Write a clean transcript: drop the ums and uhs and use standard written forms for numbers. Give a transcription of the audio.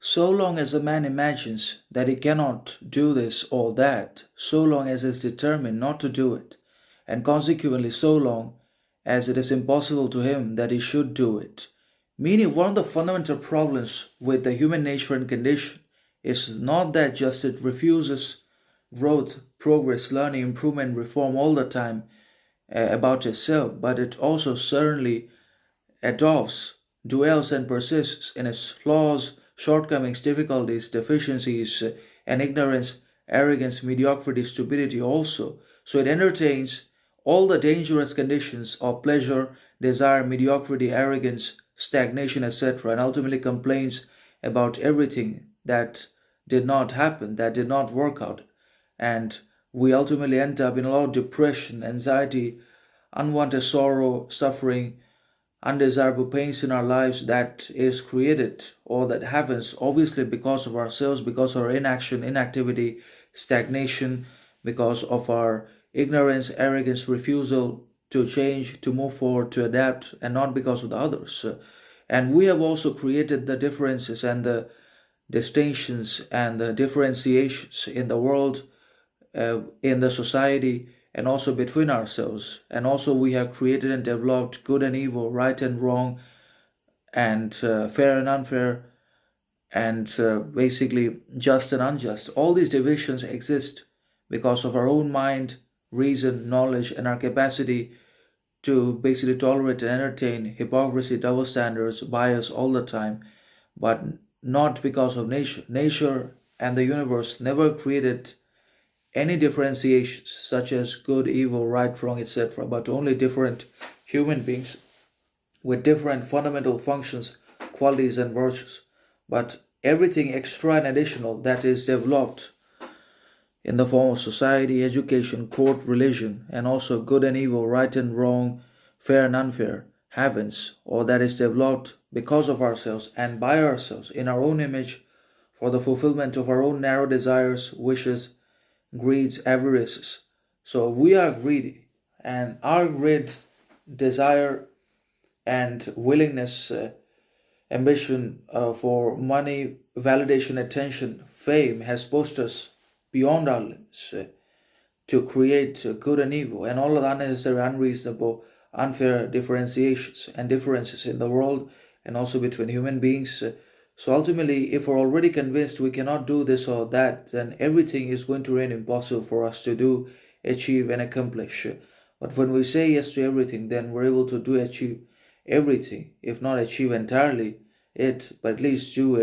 So long as a man imagines that he cannot do this or that, so long as he is determined not to do it, and consequently so long as it is impossible to him that he should do it. Meaning, one of the fundamental problems with the human nature and condition is not that just it refuses growth, progress, learning, improvement, reform all the time about itself, but it also certainly adopts, dwells, and persists in its flaws, shortcomings, difficulties, deficiencies, and ignorance, arrogance, mediocrity, stupidity also. So it entertains all the dangerous conditions of pleasure, desire, mediocrity, arrogance, stagnation, etc., and ultimately complains about everything that did not happen, that did not work out. And we ultimately end up in a lot of depression, anxiety, unwanted sorrow, suffering, undesirable pains in our lives that is created or that happens obviously because of ourselves, because of our inaction, inactivity, stagnation, because of our ignorance, arrogance, refusal to change, to move forward, to adapt, and not because of the others. And we have also created the differences and the distinctions and the differentiations in the world, in the society, and also between ourselves. And also, we have created and developed good and evil, right and wrong, and fair and unfair, and basically just and unjust. All these divisions exist because of our own mind, reason, knowledge, and our capacity to basically tolerate and entertain hypocrisy, double standards, bias all the time, but not because of nature. Nature and the universe never created any differentiations such as good, evil, right, wrong, etc., but only different human beings with different fundamental functions, qualities, and virtues. But everything extra and additional that is developed in the form of society, education, court, religion, and also good and evil, right and wrong, fair and unfair, happens, or that is developed because of ourselves and by ourselves in our own image for the fulfillment of our own narrow desires, wishes, greeds, avarices. So we are greedy, and our greed, desire, and willingness, ambition for money, validation, attention, fame has pushed us beyond our limits to create good and evil and all of the unnecessary, unreasonable, unfair differentiations and differences in the world and also between human beings. So ultimately, if we're already convinced we cannot do this or that, then everything is going to remain impossible for us to do, achieve, and accomplish. But when we say yes to everything, then we're able to do, achieve everything, if not achieve entirely it, but at least do